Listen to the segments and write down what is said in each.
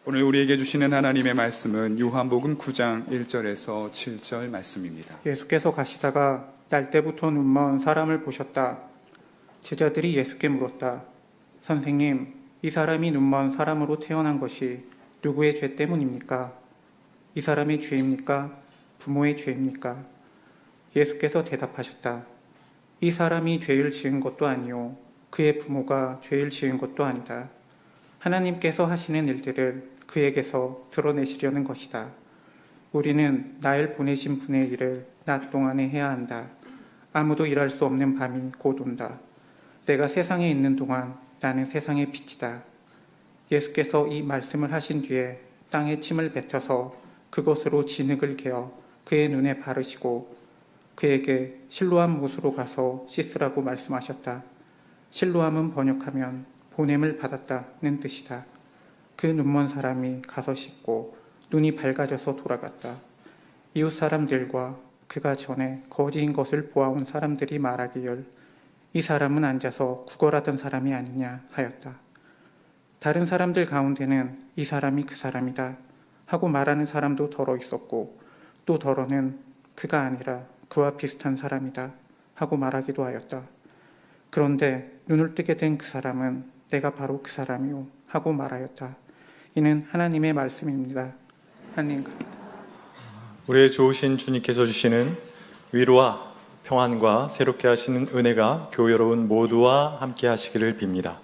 오늘 우리에게 주시는 하나님의 말씀은 요한복음 9장 1절에서 7절 말씀입니다. 예수께서 가시다가 날때부터 눈먼 사람을 보셨다. 제자들이 예수께 물었다. 선생님, 이 사람이 눈먼 사람으로 태어난 것이 누구의 죄 때문입니까? 이 사람의 죄입니까? 부모의 죄입니까? 예수께서 대답하셨다. 이 사람이 죄를 지은 것도 아니요 그의 부모가 죄를 지은 것도 아니다. 하나님께서 하시는 일들을 그에게서 드러내시려는 것이다. 우리는 나를 보내신 분의 일을 낮 동안에 해야 한다. 아무도 일할 수 없는 밤이 곧 온다. 내가 세상에 있는 동안 나는 세상의 빛이다. 예수께서 이 말씀을 하신 뒤에 땅에 침을 뱉어서 그것으로 진흙을 개어 그의 눈에 바르시고 그에게 실로암 못으로 가서 씻으라고 말씀하셨다. 실로암은 번역하면 보냄을 받았다는 뜻이다. 그 눈먼 사람이 가서 씻고 눈이 밝아져서 돌아갔다. 이웃 사람들과 그가 전에 거지인 것을 보아온 사람들이 말하기를 이 사람은 앉아서 구걸하던 사람이 아니냐 하였다. 다른 사람들 가운데는 이 사람이 그 사람이다 하고 말하는 사람도 더러 있었고 또 더러는 그가 아니라 그와 비슷한 사람이다 하고 말하기도 하였다. 그런데 눈을 뜨게 된 그 사람은 내가 바로 그 사람이요 하고 말하였다. 이는 하나님의 말씀입니다. 하나님, 우리의 좋으신 주님께서 주시는 위로와 평안과 새롭게 하시는 은혜가 교회 여러분 모두와 함께 하시기를 빕니다.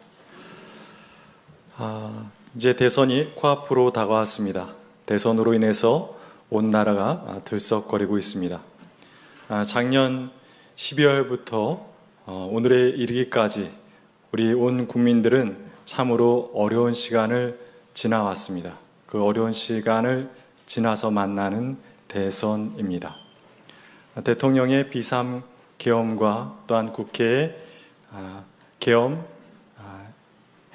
이제 대선이 코앞으로 다가왔습니다. 대선으로 인해서 온 나라가 들썩거리고 있습니다. 작년 12월부터 오늘에 이르기까지 우리 온 국민들은 참으로 어려운 시간을 지나왔습니다. 그 어려운 시간을 지나서 만나는 대선입니다. 대통령의 비상 계엄과 또한 국회의 계엄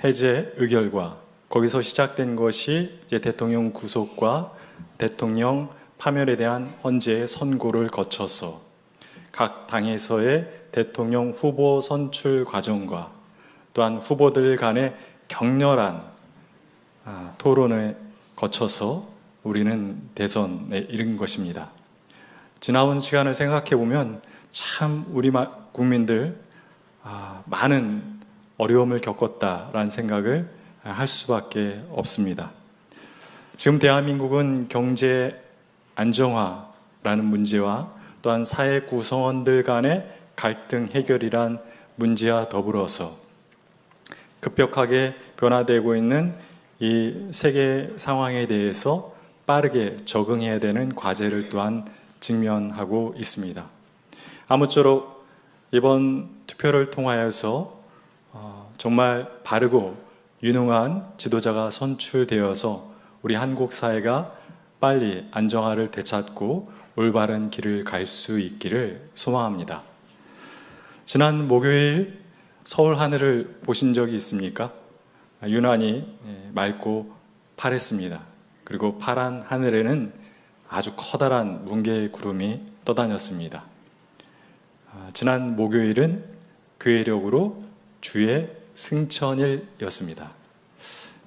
해제 의결과 거기서 시작된 것이 이제 대통령 구속과 대통령 파면에 대한 헌재 선고를 거쳐서 각 당에서의 대통령 후보 선출 과정과 또한 후보들 간의 격렬한 토론을 거쳐서 우리는 대선에 이른 것입니다. 지나온 시간을 생각해 보면 참 우리 국민들 많은 어려움을 겪었다라는 생각을 할 수밖에 없습니다. 지금 대한민국은 경제 안정화라는 문제와 또한 사회 구성원들 간의 갈등 해결이란 문제와 더불어서 급격하게 변화되고 있는 이 세계 상황에 대해서 빠르게 적응해야 되는 과제를 또한 직면하고 있습니다. 아무쪼록 이번 투표를 통하여서 정말 바르고 유능한 지도자가 선출되어서 우리 한국 사회가 빨리 안정화를 되찾고 올바른 길을 갈 수 있기를 소망합니다. 지난 목요일 서울 하늘을 보신 적이 있습니까? 유난히 맑고 파랬습니다. 그리고 파란 하늘에는 아주 커다란 뭉게의 구름이 떠다녔습니다. 지난 목요일은 교회력으로 주의 승천일이었습니다.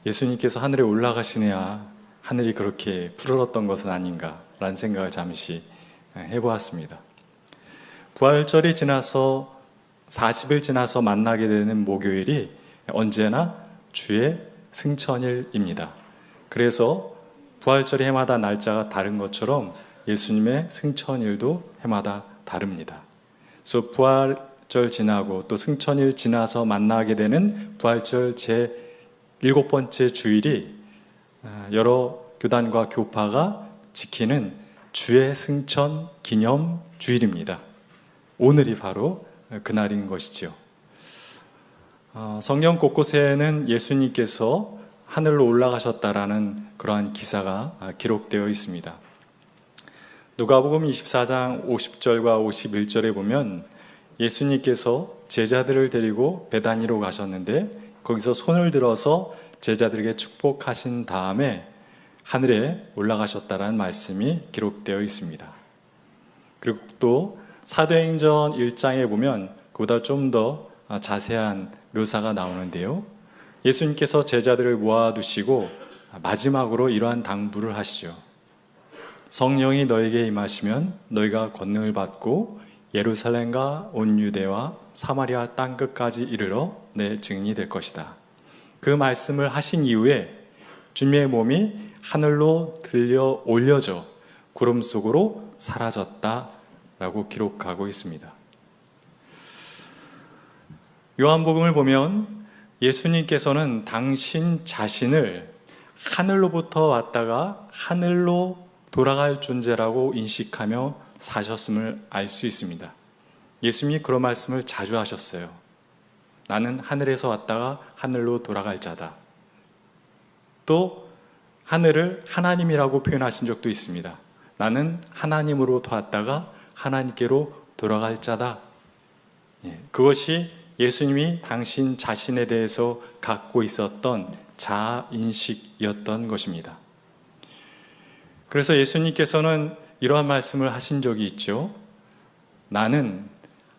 예수님께서 하늘에 올라가시내야 하늘이 그렇게 푸르렀던 것은 아닌가라는 생각을 잠시 해보았습니다. 부활절이 지나서 40일 지나서 만나게 되는 목요일이 언제나 주의 승천일입니다. 그래서 부활절이 해마다 날짜가 다른 것처럼 예수님의 승천일도 해마다 다릅니다. 그래서 부활절 지나고 또 승천일 지나서 만나게 되는 부활절 제 7번째 주일이 여러 교단과 교파가 지키는 주의 승천 기념 주일입니다. 오늘이 바로 그날인 것이죠. 성경 곳곳에는 예수님께서 하늘로 올라가셨다라는 그러한 기사가 기록되어 있습니다. 누가복음 24장 50절과 51절에 보면 예수님께서 제자들을 데리고 베다니로 가셨는데 거기서 손을 들어서 제자들에게 축복하신 다음에 하늘에 올라가셨다라는 말씀이 기록되어 있습니다. 그리고 또 사도행전 1장에 보면 그보다 좀 더 자세한 묘사가 나오는데요. 예수님께서 제자들을 모아두시고 마지막으로 이러한 당부를 하시죠. 성령이 너에게 임하시면 너희가 권능을 받고 예루살렘과 온 유대와 사마리아 땅끝까지 이르러 내 증인이 될 것이다. 그 말씀을 하신 이후에 주님의 몸이 하늘로 들려 올려져 구름 속으로 사라졌다라고 기록하고 있습니다. 요한복음을 보면 예수님께서는 당신 자신을 하늘로부터 왔다가 하늘로 돌아갈 존재라고 인식하며 사셨음을 알 수 있습니다. 예수님이 그런 말씀을 자주 하셨어요. 나는 하늘에서 왔다가 하늘로 돌아갈 자다. 또 하늘을 하나님이라고 표현하신 적도 있습니다. 나는 하나님으로 왔다가 하나님께로 돌아갈 자다. 그것이 예수님이 당신 자신에 대해서 갖고 있었던 자아인식이었던 것입니다. 그래서 예수님께서는 이러한 말씀을 하신 적이 있죠. 나는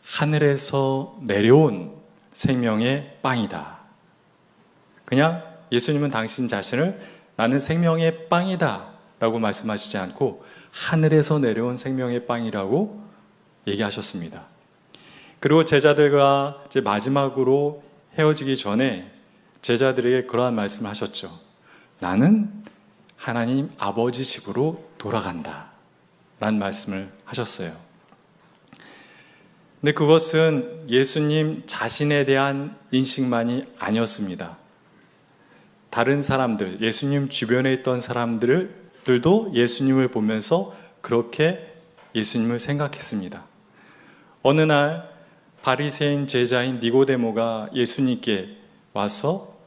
하늘에서 내려온 생명의 빵이다. 그냥 예수님은 당신 자신을 나는 생명의 빵이다 라고 말씀하시지 않고 하늘에서 내려온 생명의 빵이라고 얘기하셨습니다. 그리고 제자들과 이제 마지막으로 헤어지기 전에 제자들에게 그러한 말씀을 하셨죠. 나는 하나님 아버지 집으로 돌아간다 라는 말씀을 하셨어요. 근데 그것은 예수님 자신에 대한 인식만이 아니었습니다. 다른 사람들, 예수님 주변에 있던 사람들도 예수님을 보면서 그렇게 예수님을 생각했습니다. 어느 날 바리새인 제자인 니고데모가 예수님께 와서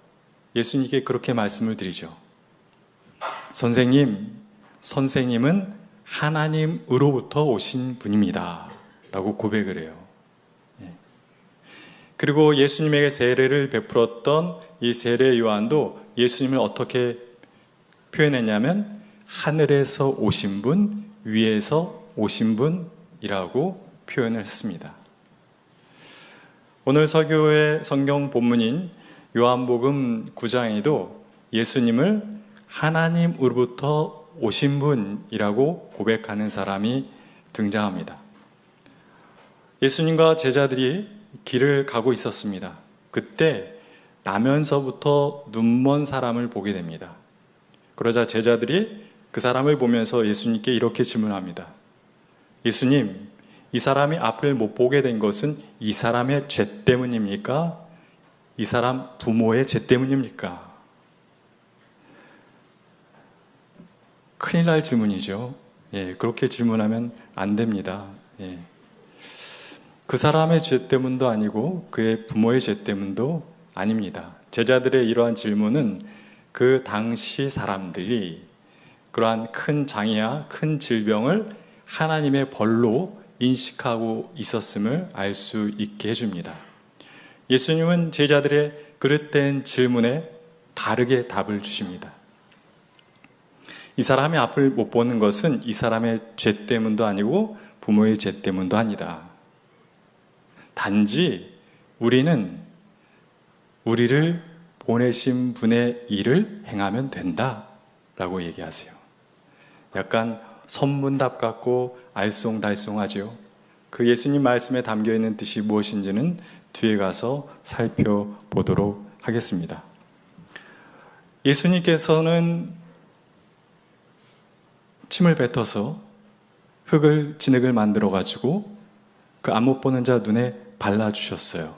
예수님께 그렇게 말씀을 드리죠. 선생님은 하나님으로부터 오신 분입니다 라고 고백을 해요. 그리고 예수님에게 세례를 베풀었던 이 세례 요한도 예수님을 어떻게 표현했냐면 하늘에서 오신 분, 위에서 오신 분이라고 표현을 했습니다. 오늘 설교의 성경 본문인 요한복음 9장에도 예수님을 하나님으로부터 오신 분이라고 고백하는 사람이 등장합니다. 예수님과 제자들이 길을 가고 있었습니다. 그때 나면서부터 눈먼 사람을 보게 됩니다. 그러자 제자들이 그 사람을 보면서 예수님께 이렇게 질문합니다. 예수님, 이 사람이 앞을 못 보게 된 것은 이 사람의 죄 때문입니까? 이 사람 부모의 죄 때문입니까? 큰일 날 질문이죠. 그렇게 질문하면 안 됩니다. 그 사람의 죄 때문도 아니고 그의 부모의 죄 때문도 아닙니다. 제자들의 이러한 질문은 그 당시 사람들이 그러한 큰 장애와 큰 질병을 하나님의 벌로 인식하고 있었음을 알 수 있게 해줍니다. 예수님은 제자들의 그릇된 질문에 바르게 답을 주십니다. 이 사람이 앞을 못 보는 것은 이 사람의 죄 때문도 아니고 부모의 죄 때문도 아니다. 단지 우리는 우리를 보내신 분의 일을 행하면 된다 라고 얘기하세요. 약간 선문답 같고 알쏭달쏭하죠. 그 예수님 말씀에 담겨있는 뜻이 무엇인지는 뒤에 가서 살펴보도록 하겠습니다. 예수님께서는 침을 뱉어서 흙을 진흙을 만들어 가지고 그 안 못 보는 자 눈에 발라주셨어요.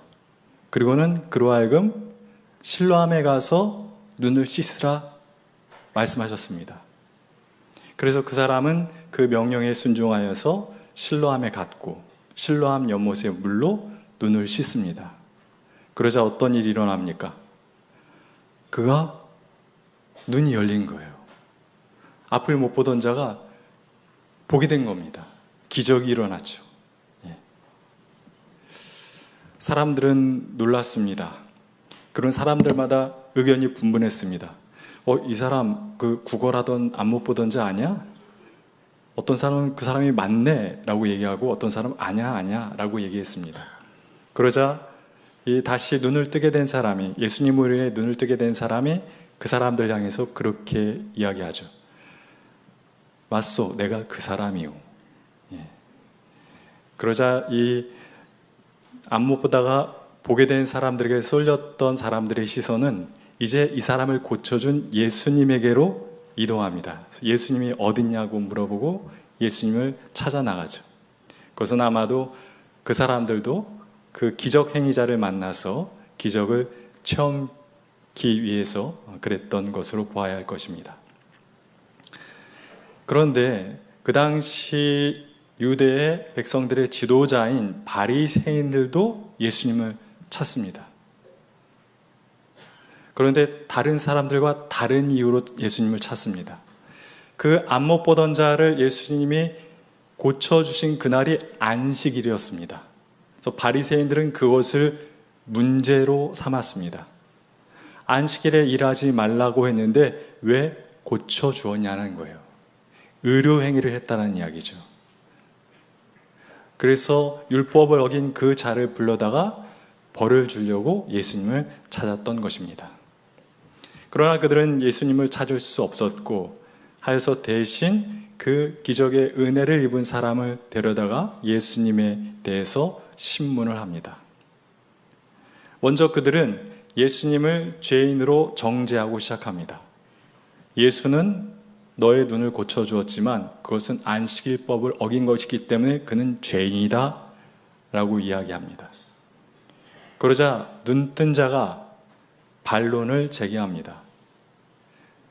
그리고는 그로 하여금 실로암에 가서 눈을 씻으라 말씀하셨습니다. 그래서 그 사람은 그 명령에 순종하여서 실로암에 갔고 실로암 연못의 물로 눈을 씻습니다. 그러자 어떤 일이 일어납니까? 그가 눈이 열린 거예요. 앞을 못 보던 자가 보게 된 겁니다. 기적이 일어났죠. 사람들은 놀랐습니다. 그런 사람들마다 의견이 분분했습니다. 이 사람 그 구걸하던 안 못 보던 자 아니야? 어떤 사람은 그 사람이 맞네 라고 얘기하고 어떤 사람은 아니야 라고 얘기했습니다. 그러자 다시 눈을 뜨게 된 사람이 예수님으로 인해 눈을 뜨게 된 사람이 그 사람들 향해서 그렇게 이야기하죠. 맞소, 내가 그 사람이요. 예. 그러자 이 안못 보다가 보게 된 사람들에게 쏠렸던 사람들의 시선은 이제 이 사람을 고쳐준 예수님에게로 이동합니다. 예수님이 어딨냐고 물어보고 예수님을 찾아 나가죠. 그것은 아마도 그 사람들도 그 기적 행위자를 만나서 기적을 체험하기 위해서 그랬던 것으로 보아야 할 것입니다. 그런데 그 당시 유대의 백성들의 지도자인 바리새인들도 예수님을 찾습니다. 그런데 다른 사람들과 다른 이유로 예수님을 찾습니다. 그 안 못 보던 자를 예수님이 고쳐주신 그날이 안식일이었습니다. 그래서 바리새인들은 그것을 문제로 삼았습니다. 안식일에 일하지 말라고 했는데 왜 고쳐주었냐는 거예요. 의료행위를 했다는 이야기죠. 그래서 율법을 어긴 그 자를 불러다가 벌을 주려고 예수님을 찾았던 것입니다. 그러나 그들은 예수님을 찾을 수 없었고 하여서 대신 그 기적의 은혜를 입은 사람을 데려다가 예수님에 대해서 신문을 합니다. 먼저 그들은 예수님을 죄인으로 정죄하고 시작합니다. 예수는 너의 눈을 고쳐주었지만 그것은 안식일법을 어긴 것이기 때문에 그는 죄인이다 라고 이야기합니다. 그러자 눈뜬 자가 반론을 제기합니다.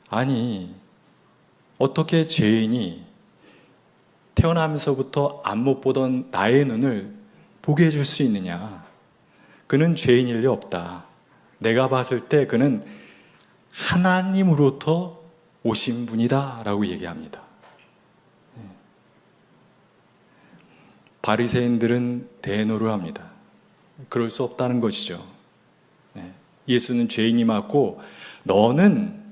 아니, 어떻게 죄인이 태어나면서부터 안 못 보던 나의 눈을 보게 해줄 수 있느냐? 그는 죄인일 리 없다. 내가 봤을 때 그는 하나님으로부터 오신 분이다 라고 얘기합니다. 바리새인들은 대노를 합니다. 그럴 수 없다는 것이죠. 예수는 죄인이 맞고 너는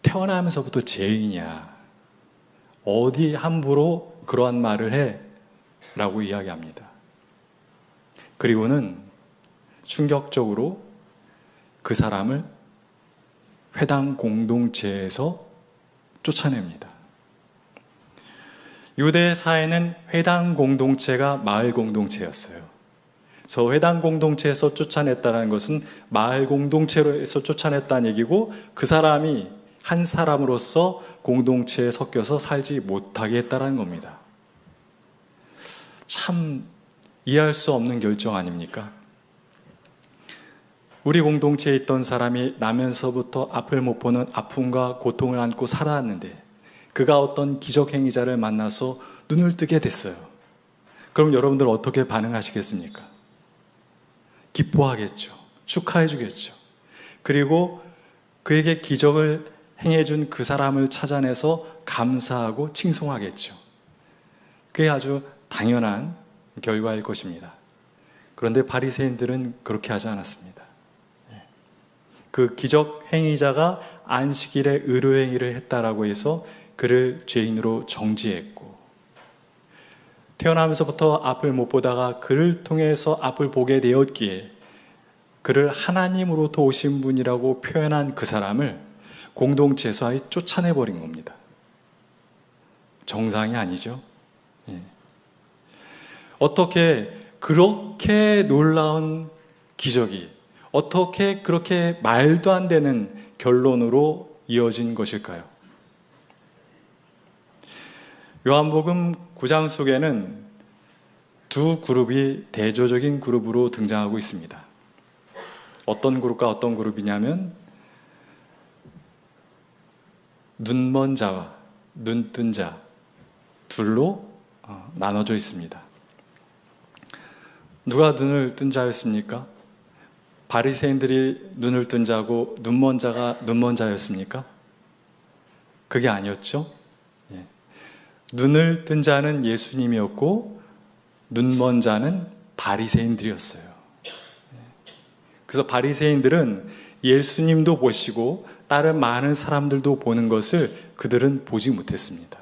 태어나면서부터 죄인이야. 어디 함부로 그러한 말을 해? 라고 이야기합니다. 그리고는 충격적으로 그 사람을 회당 공동체에서 쫓아냅니다. 유대 사회는 회당 공동체가 마을 공동체였어요. 저 회당 공동체에서 쫓아냈다는 것은 마을 공동체에서 쫓아냈다는 얘기고 그 사람이 한 사람으로서 공동체에 섞여서 살지 못하게 했다는 겁니다. 참 이해할 수 없는 결정 아닙니까? 우리 공동체에 있던 사람이 나면서부터 앞을 못 보는 아픔과 고통을 안고 살아왔는데 그가 어떤 기적 행위자를 만나서 눈을 뜨게 됐어요. 그럼 여러분들 어떻게 반응하시겠습니까? 기뻐하겠죠. 축하해 주겠죠. 그리고 그에게 기적을 행해준 그 사람을 찾아내서 감사하고 칭송하겠죠. 그게 아주 당연한 결과일 것입니다. 그런데 바리새인들은 그렇게 하지 않았습니다. 그 기적 행위자가 안식일에 의료 행위를 했다라고 해서 그를 죄인으로 정죄했고 태어나면서부터 앞을 못 보다가 그를 통해서 앞을 보게 되었기에 그를 하나님으로부터 오신 분이라고 표현한 그 사람을 공동체에서 아예 쫓아내버린 겁니다. 정상이 아니죠. 어떻게 그렇게 놀라운 기적이 어떻게 그렇게 말도 안 되는 결론으로 이어진 것일까요? 요한복음 9장 속에는 두 그룹이 대조적인 그룹으로 등장하고 있습니다. 어떤 그룹과 어떤 그룹이냐면 눈먼 자와 눈뜬 자 둘로 나눠져 있습니다. 누가 눈을 뜬 자였습니까? 바리새인들이 눈을 뜬 자고 눈먼 자가 눈먼 자였습니까? 그게 아니었죠. 눈을 뜬 자는 예수님이었고 눈먼 자는 바리새인들이었어요. 그래서 바리새인들은 예수님도 보시고 다른 많은 사람들도 보는 것을 그들은 보지 못했습니다.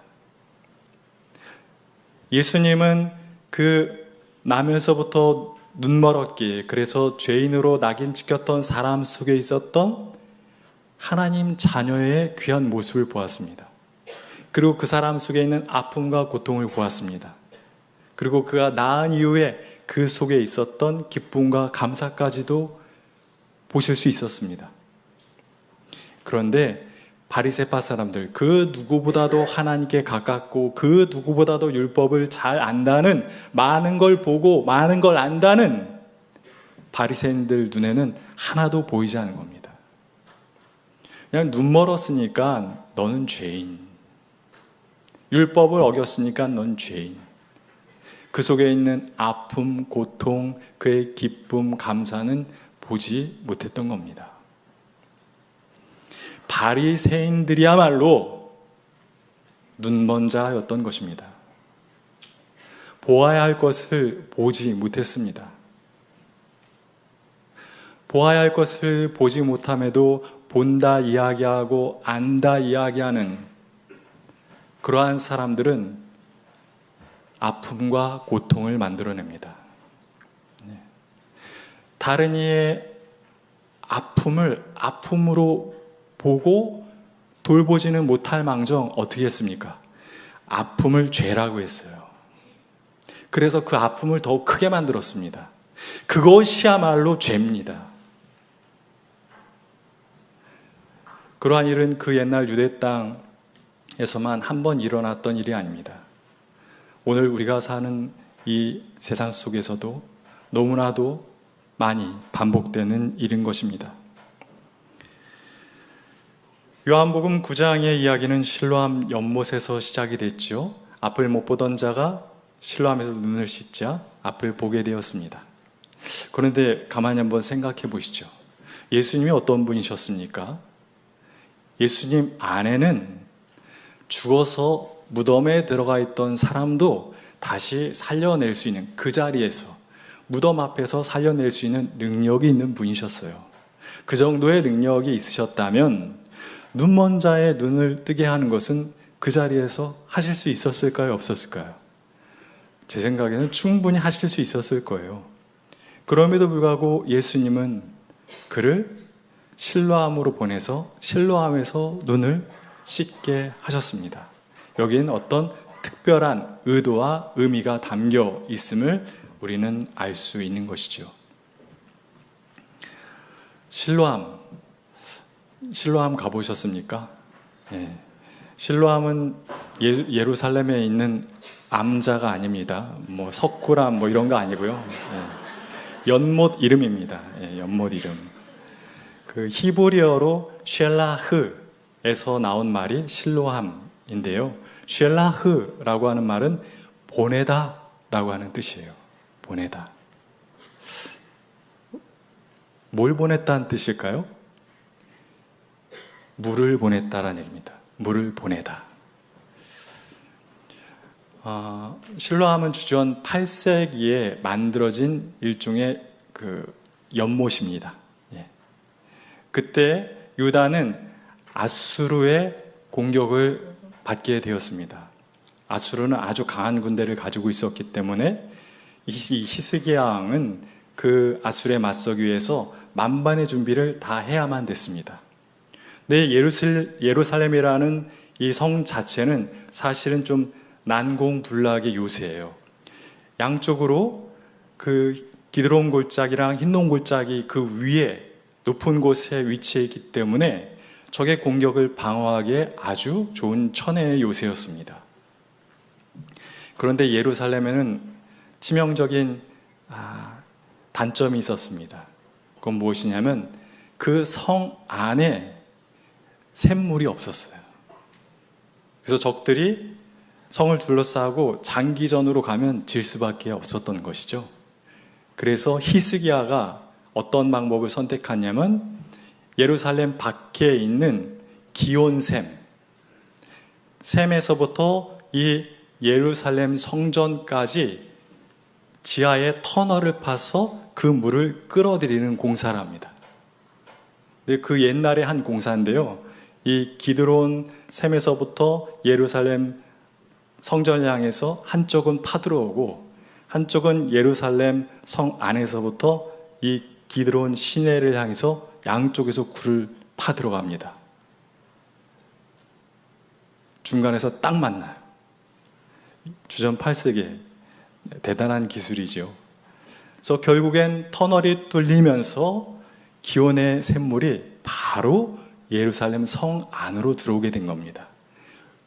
예수님은 그 나면서부터 눈멀었기에 그래서 죄인으로 낙인 찍혔던 사람 속에 있었던 하나님 자녀의 귀한 모습을 보았습니다. 그리고 그 사람 속에 있는 아픔과 고통을 보았습니다. 그리고 그가 낳은 이후에 그 속에 있었던 기쁨과 감사까지도 보실 수 있었습니다. 그런데 바리새파 사람들, 그 누구보다도 하나님께 가깝고 그 누구보다도 율법을 잘 안다는, 많은 걸 보고 많은 걸 안다는 바리새인들 눈에는 하나도 보이지 않은 겁니다. 그냥 눈 멀었으니까 너는 죄인, 율법을 어겼으니까 넌 죄인. 그 속에 있는 아픔, 고통, 그의 기쁨, 감사는 보지 못했던 겁니다. 바리새인들이야말로 눈먼 자였던 것입니다. 보아야 할 것을 보지 못했습니다. 보아야 할 것을 보지 못함에도 본다 이야기하고 안다 이야기하는 그러한 사람들은 아픔과 고통을 만들어냅니다. 다른 이의 아픔을 아픔으로 보고 돌보지는 못할 망정 어떻게 했습니까? 아픔을 죄라고 했어요. 그래서 그 아픔을 더욱 크게 만들었습니다. 그것이야말로 죄입니다. 그러한 일은 그 옛날 유대 땅에서만 한 번 일어났던 일이 아닙니다. 오늘 우리가 사는 이 세상 속에서도 너무나도 많이 반복되는 일인 것입니다. 요한복음 9장의 이야기는 실로암 연못에서 시작이 됐죠. 앞을 못 보던 자가 실로암에서 눈을 씻자 앞을 보게 되었습니다. 그런데 가만히 한번 생각해 보시죠. 예수님이 어떤 분이셨습니까? 예수님 안에는 죽어서 무덤에 들어가 있던 사람도 다시 살려낼 수 있는, 그 자리에서 무덤 앞에서 살려낼 수 있는 능력이 있는 분이셨어요. 그 정도의 능력이 있으셨다면 눈먼 자의 눈을 뜨게 하는 것은 그 자리에서 하실 수 있었을까요? 없었을까요? 제 생각에는 충분히 하실 수 있었을 거예요. 그럼에도 불구하고 예수님은 그를 실로암으로 보내서 실로암에서 눈을 씻게 하셨습니다. 여기는 어떤 특별한 의도와 의미가 담겨 있음을 우리는 알 수 있는 것이죠. 실로암 가보셨습니까? 네. 실로암은 예루살렘에 있는 암자가 아닙니다. 뭐 석굴암 뭐 이런 거 아니고요. 네. 연못 이름입니다. 네, 연못 이름. 그 히브리어로 쉘라흐에서 나온 말이 실로암인데요. 쉘라흐라고 하는 말은 보내다 라고 하는 뜻이에요. 보내다. 뭘 보냈다는 뜻일까요? 물을 보냈다라는 얘기입니다. 물을 보내다. 실로암은 주전 8세기에 만들어진 일종의 그 연못입니다. 예. 그때 유다는 아수르의 공격을 받게 되었습니다. 아수르는 아주 강한 군대를 가지고 있었기 때문에 이 히스기야 왕은 그 아수르에 맞서기 위해서 만반의 준비를 다 해야만 됐습니다. 네, 예루살렘이라는 이 성 자체는 사실은 좀 난공불락의 요새예요. 양쪽으로 그 기드론 골짜기랑 흰놈 골짜기 그 위에 높은 곳에 위치해 있기 때문에 적의 공격을 방어하기에 아주 좋은 천혜의 요새였습니다. 그런데 예루살렘에는 치명적인 단점이 있었습니다. 그건 무엇이냐면 그 성 안에 샘물이 없었어요. 그래서 적들이 성을 둘러싸고 장기전으로 가면 질 수밖에 없었던 것이죠. 그래서 히스기야가 어떤 방법을 선택하냐면 예루살렘 밖에 있는 기온샘, 샘에서부터 이 예루살렘 성전까지 지하에 터널을 파서 그 물을 끌어들이는 공사를 합니다. 그 옛날에 한 공사인데요. 이 기드론 샘에서부터 예루살렘 성전을 향해서 한쪽은 파들어오고 한쪽은 예루살렘 성 안에서부터 이 기드론 시내를 향해서 양쪽에서 굴을 파 들어갑니다. 중간에서 딱 만나요. 주전 8세기 대단한 기술이죠. 그래서 결국엔 터널이 뚫리면서 기온의 샘물이 바로 예루살렘 성 안으로 들어오게 된 겁니다.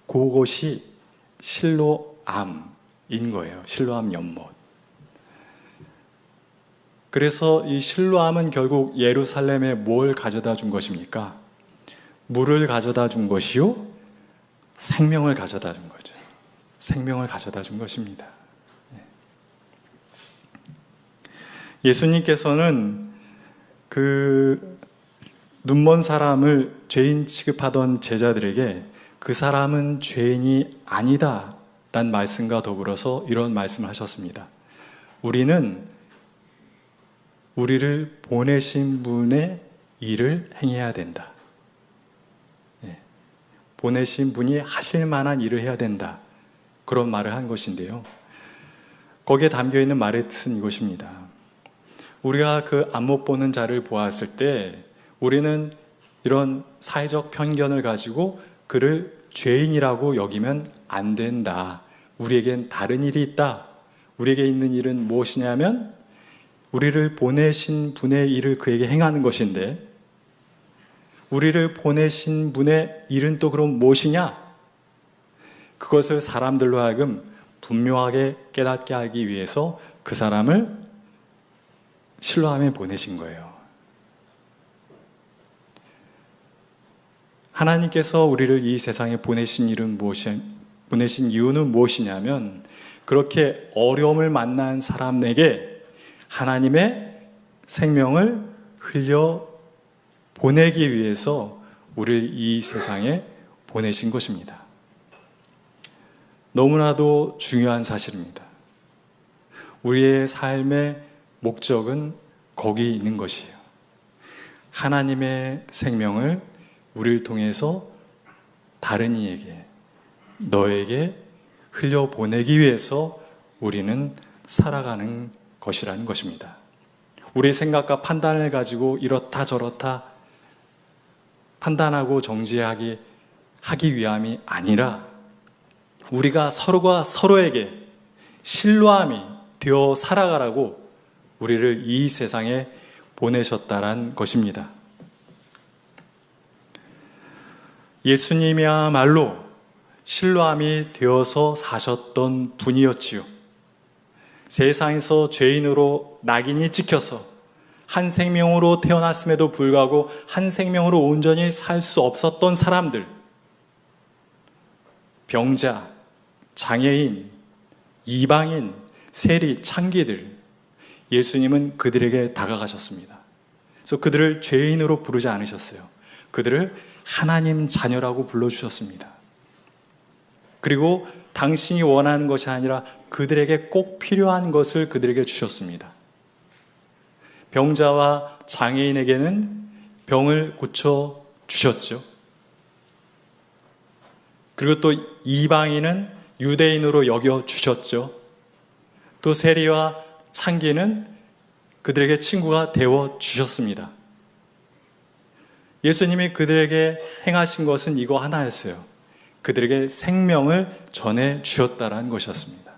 그것이 실로암인 거예요. 실로암 연못. 그래서 이 실로암은 결국 예루살렘에 뭘 가져다 준 것입니까? 물을 가져다 준 것이요, 생명을 가져다 준 거죠. 생명을 가져다 준 것입니다. 예수님께서는 그 눈먼 사람을 죄인 취급하던 제자들에게 그 사람은 죄인이 아니다 라는 말씀과 더불어서 이런 말씀을 하셨습니다. 우리는 우리를 보내신 분의 일을 행해야 된다. 보내신 분이 하실 만한 일을 해야 된다. 그런 말을 한 것인데요. 거기에 담겨있는 말의 뜻은 이것입니다. 우리가 그 안 못 보는 자를 보았을 때 우리는 이런 사회적 편견을 가지고 그를 죄인이라고 여기면 안 된다. 우리에겐 다른 일이 있다. 우리에게 있는 일은 무엇이냐면 우리를 보내신 분의 일을 그에게 행하는 것인데, 우리를 보내신 분의 일은 또 그럼 무엇이냐? 그것을 사람들로 하여금 분명하게 깨닫게 하기 위해서 그 사람을 실로암에 보내신 거예요. 하나님께서 우리를 이 세상에 보내신 이유는 무엇이냐면, 그렇게 어려움을 만난 사람에게 하나님의 생명을 흘려 보내기 위해서 우리를 이 세상에 보내신 것입니다. 너무나도 중요한 사실입니다. 우리의 삶의 목적은 거기 있는 것이에요. 하나님의 생명을 우리를 통해서 다른 이에게, 너에게 흘려보내기 위해서 우리는 살아가는 것이라는 것입니다. 우리의 생각과 판단을 가지고 이렇다 저렇다 판단하고 정죄하기 위함이 아니라 우리가 서로가 서로에게 실로암이 되어 살아가라고 우리를 이 세상에 보내셨다란 것입니다. 예수님이야말로 실로암이 되어서 사셨던 분이었지요. 세상에서 죄인으로 낙인이 찍혀서 한 생명으로 태어났음에도 불구하고 한 생명으로 온전히 살 수 없었던 사람들, 병자, 장애인, 이방인, 세리, 창기들, 예수님은 그들에게 다가가셨습니다. 그래서 그들을 죄인으로 부르지 않으셨어요. 그들을 하나님 자녀라고 불러주셨습니다. 그리고 당신이 원하는 것이 아니라 그들에게 꼭 필요한 것을 그들에게 주셨습니다. 병자와 장애인에게는 병을 고쳐 주셨죠. 그리고 또 이방인은 유대인으로 여겨 주셨죠. 또 세리와 창기는 그들에게 친구가 되어 주셨습니다. 예수님이 그들에게 행하신 것은 이거 하나였어요. 그들에게 생명을 전해 주셨다라는 것이었습니다.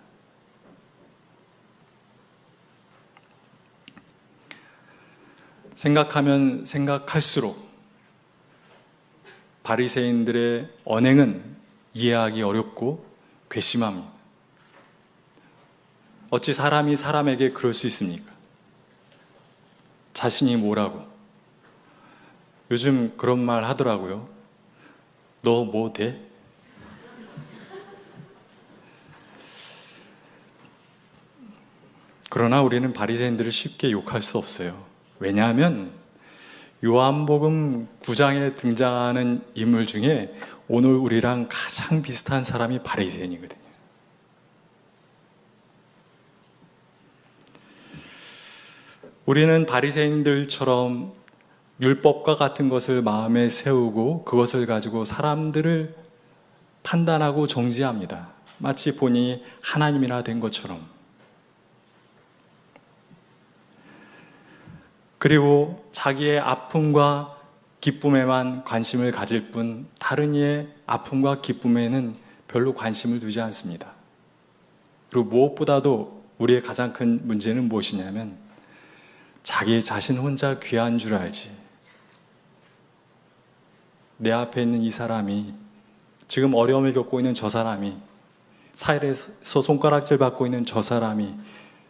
생각하면 생각할수록 바리새인들의 언행은 이해하기 어렵고 괘씸합니다. 어찌 사람이 사람에게 그럴 수 있습니까? 자신이 뭐라고? 요즘 그런 말 하더라고요. 너 뭐 돼? 그러나 우리는 바리새인들을 쉽게 욕할 수 없어요. 왜냐하면 요한복음 9장에 등장하는 인물 중에 오늘 우리랑 가장 비슷한 사람이 바리새인이거든요. 우리는 바리새인들처럼 율법과 같은 것을 마음에 세우고 그것을 가지고 사람들을 판단하고 정죄합니다. 마치 본인이 하나님이나 된 것처럼. 그리고 자기의 아픔과 기쁨에만 관심을 가질 뿐 다른 이의 아픔과 기쁨에는 별로 관심을 두지 않습니다. 그리고 무엇보다도 우리의 가장 큰 문제는 무엇이냐면 자기 자신 혼자 귀한 줄 알지. 내 앞에 있는 이 사람이, 지금 어려움을 겪고 있는 저 사람이, 사회에서 손가락질 받고 있는 저 사람이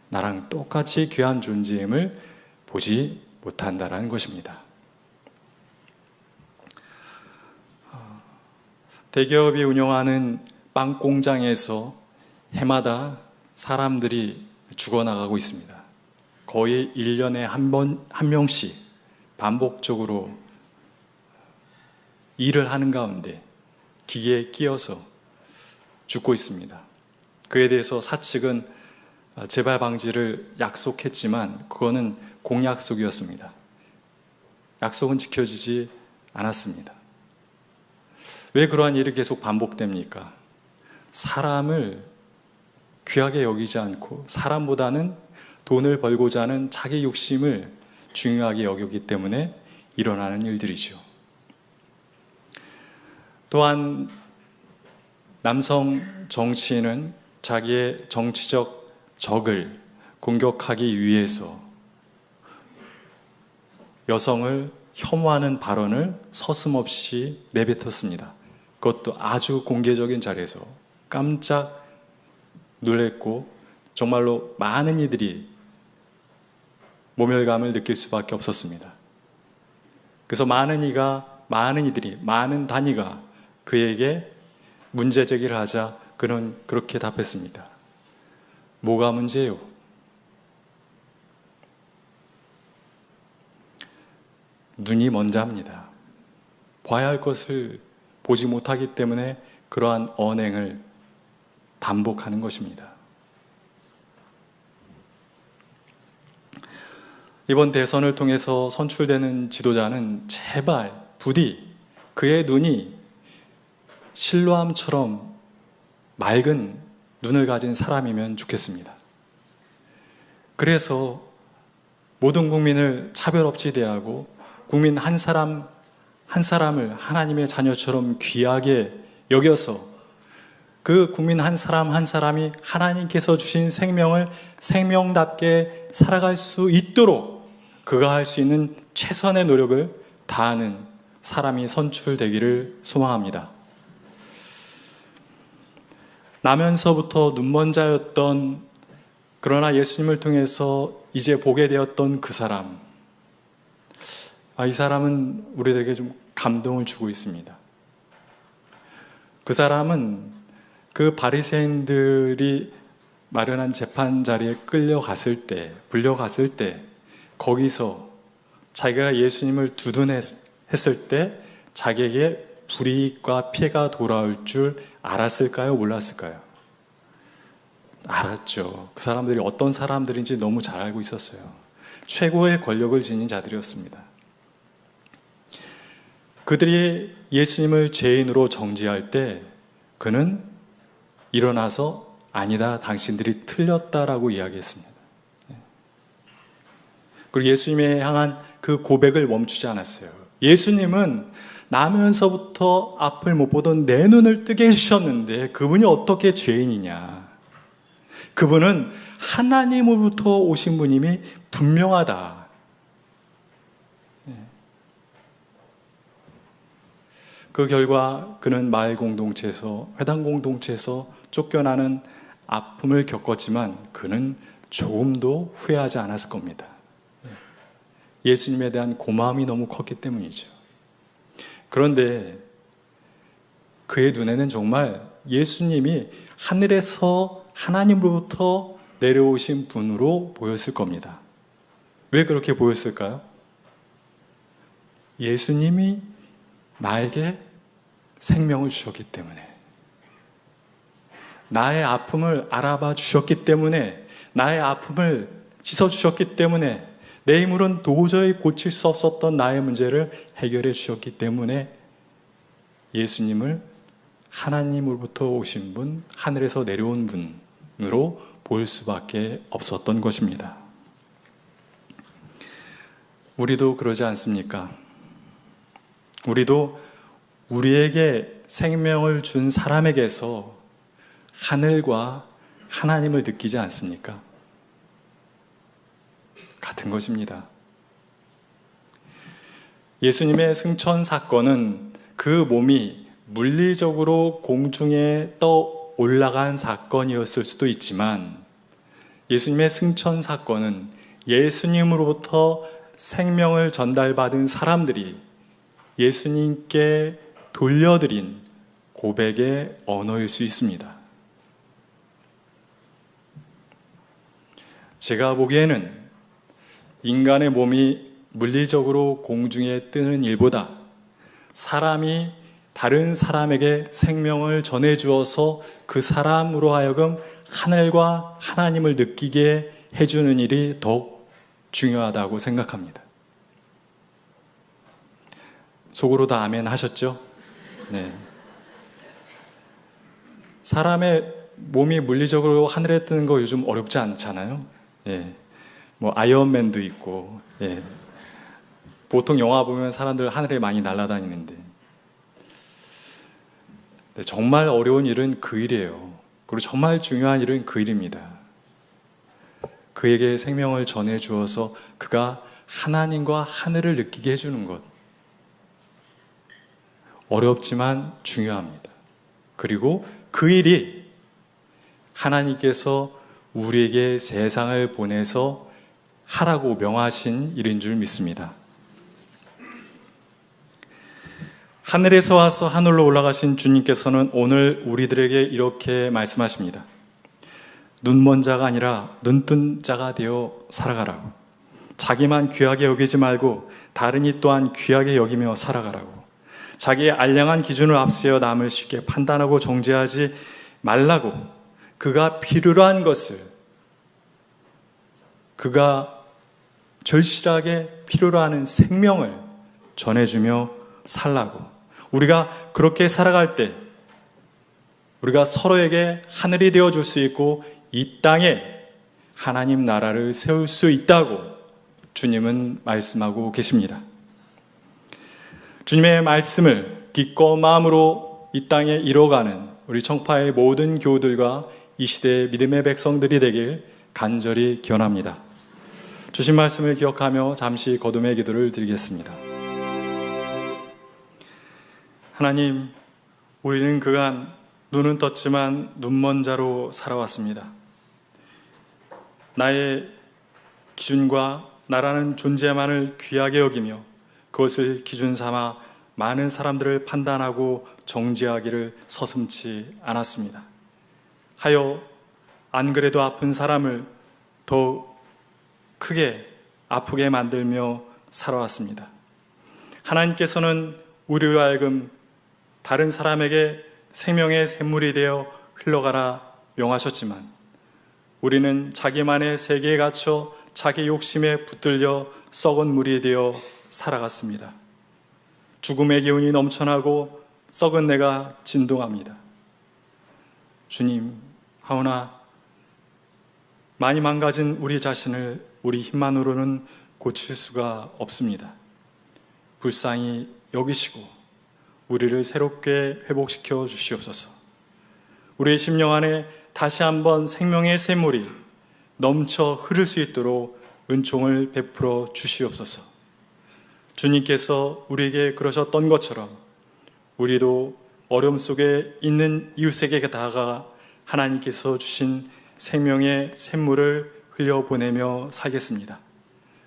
나랑 똑같이 귀한 존재임을 보지 못한다라는 것입니다. 대기업이 운영하는 빵 공장에서 해마다 사람들이 죽어나가고 있습니다. 거의 1년에 한 명씩 반복적으로 일을 하는 가운데 기계에 끼어서 죽고 있습니다. 그에 대해서 사측은 재발 방지를 약속했지만 그거는 공약속이었습니다. 약속은 지켜지지 않았습니다. 왜 그러한 일이 계속 반복됩니까? 사람을 귀하게 여기지 않고 사람보다는 돈을 벌고자 하는 자기 욕심을 중요하게 여기기 때문에 일어나는 일들이죠. 또한 남성 정치인은 자기의 정치적 적을 공격하기 위해서 여성을 혐오하는 발언을 서슴없이 내뱉었습니다. 그것도 아주 공개적인 자리에서 깜짝 놀랬고 정말로 많은 이들이 모멸감을 느낄 수밖에 없었습니다. 그래서 많은 이들이, 많은 단위가 그에게 문제 제기를 하자 그는 그렇게 답했습니다. 뭐가 문제예요? 눈이 먼저 합니다. 봐야 할 것을 보지 못하기 때문에 그러한 언행을 반복하는 것입니다. 이번 대선을 통해서 선출되는 지도자는 제발 부디 그의 눈이 실로암처럼 맑은 눈을 가진 사람이면 좋겠습니다. 그래서 모든 국민을 차별 없이 대하고 국민 한 사람 한 사람을 하나님의 자녀처럼 귀하게 여겨서 그 국민 한 사람 한 사람이 하나님께서 주신 생명을 생명답게 살아갈 수 있도록 그가 할 수 있는 최선의 노력을 다하는 사람이 선출되기를 소망합니다. 나면서부터 눈먼 자였던, 그러나 예수님을 통해서 이제 보게 되었던 그 사람, 이 사람은 우리들에게 좀 감동을 주고 있습니다. 그 사람은 그 바리새인들이 마련한 재판 자리에 불려갔을 때 거기서 자기가 예수님을 두둔했을 때 자기에게 불이익과 피해가 돌아올 줄 알았을까요? 몰랐을까요? 알았죠. 그 사람들이 어떤 사람들인지 너무 잘 알고 있었어요. 최고의 권력을 지닌 자들이었습니다. 그들이 예수님을 죄인으로 정죄할 때 그는 일어나서 아니다, 당신들이 틀렸다라고 이야기했습니다. 그리고 예수님에 향한 그 고백을 멈추지 않았어요. 예수님은 나면서부터 앞을 못 보던 내 눈을 뜨게 해주셨는데 그분이 어떻게 죄인이냐. 그분은 하나님으로부터 오신 분임이 분명하다. 그 결과 그는 마을 공동체에서, 회당 공동체에서 쫓겨나는 아픔을 겪었지만 그는 조금도 후회하지 않았을 겁니다. 예수님에 대한 고마움이 너무 컸기 때문이죠. 그런데 그의 눈에는 정말 예수님이 하늘에서 하나님으로부터 내려오신 분으로 보였을 겁니다. 왜 그렇게 보였을까요? 예수님이 나에게 생명을 주셨기 때문에, 나의 아픔을 알아봐 주셨기 때문에, 나의 아픔을 씻어주셨기 때문에, 내 힘으로는 도저히 고칠 수 없었던 나의 문제를 해결해 주셨기 때문에 예수님을 하나님으로부터 오신 분, 하늘에서 내려온 분으로 볼 수밖에 없었던 것입니다. 우리도 그러지 않습니까? 우리도 우리에게 생명을 준 사람에게서 하늘과 하나님을 느끼지 않습니까? 같은 것입니다. 예수님의 승천 사건은 그 몸이 물리적으로 공중에 떠 올라간 사건이었을 수도 있지만, 예수님의 승천 사건은 예수님으로부터 생명을 전달받은 사람들이 예수님께 돌려드린 고백의 언어일 수 있습니다. 제가 보기에는 인간의 몸이 물리적으로 공중에 뜨는 일보다 사람이 다른 사람에게 생명을 전해주어서 그 사람으로 하여금 하늘과 하나님을 느끼게 해주는 일이 더욱 중요하다고 생각합니다. 속으로 다 아멘 하셨죠? 네. 사람의 몸이 물리적으로 하늘에 뜨는 거 요즘 어렵지 않잖아요. 예. 뭐 아이언맨도 있고, 예. 보통 영화 보면 사람들 하늘에 많이 날아다니는데, 정말 어려운 일은 그 일이에요. 그리고 정말 중요한 일은 그 일입니다. 그에게 생명을 전해 주어서 그가 하나님과 하늘을 느끼게 해주는 것. 어렵지만 중요합니다. 그리고 그 일이 하나님께서 우리에게 세상을 보내서 하라고 명하신 일인 줄 믿습니다. 하늘에서 와서 하늘로 올라가신 주님께서는 오늘 우리들에게 이렇게 말씀하십니다. 눈먼 자가 아니라 눈뜬 자가 되어 살아가라고. 자기만 귀하게 여기지 말고 다른 이 또한 귀하게 여기며 살아가라고. 자기의 알량한 기준을 앞세워 남을 쉽게 판단하고 정죄하지 말라고. 그가 필요로 한 것을, 그가 절실하게 필요로 하는 생명을 전해주며 살라고. 우리가 그렇게 살아갈 때 우리가 서로에게 하늘이 되어줄 수 있고 이 땅에 하나님 나라를 세울 수 있다고 주님은 말씀하고 계십니다. 주님의 말씀을 기꺼운 마음으로 이 땅에 이뤄가는 우리 청파의 모든 교우들과 이 시대의 믿음의 백성들이 되길 간절히 기원합니다. 주신 말씀을 기억하며 잠시 거듭의 기도를 드리겠습니다. 하나님, 우리는 그간 눈은 떴지만 눈먼 자로 살아왔습니다. 나의 기준과 나라는 존재만을 귀하게 여기며 그것을 기준 삼아 많은 사람들을 판단하고 정죄하기를 서슴지 않았습니다. 하여 안 그래도 아픈 사람을 더 크게 아프게 만들며 살아왔습니다. 하나님께서는 우리로 하여금 다른 사람에게 생명의 샘물이 되어 흘러가라 명하셨지만 우리는 자기만의 세계에 갇혀 자기 욕심에 붙들려 썩은 물이 되어 살아갔습니다. 죽음의 기운이 넘쳐나고 썩은 내가 진동합니다. 주님, 하오나 많이 망가진 우리 자신을 우리 힘만으로는 고칠 수가 없습니다. 불쌍히 여기시고 우리를 새롭게 회복시켜 주시옵소서. 우리의 심령 안에 다시 한번 생명의 샘물이 넘쳐 흐를 수 있도록 은총을 베풀어 주시옵소서. 주님께서 우리에게 그러셨던 것처럼 우리도 어려움 속에 있는 이웃에게 다가가 하나님께서 주신 생명의 샘물을 흘려보내며 살겠습니다.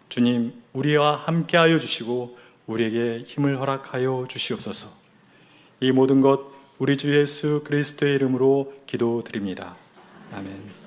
주님, 우리와 함께하여 주시고 우리에게 힘을 허락하여 주시옵소서. 이 모든 것 우리 주 예수 그리스도의 이름으로 기도드립니다. 아멘.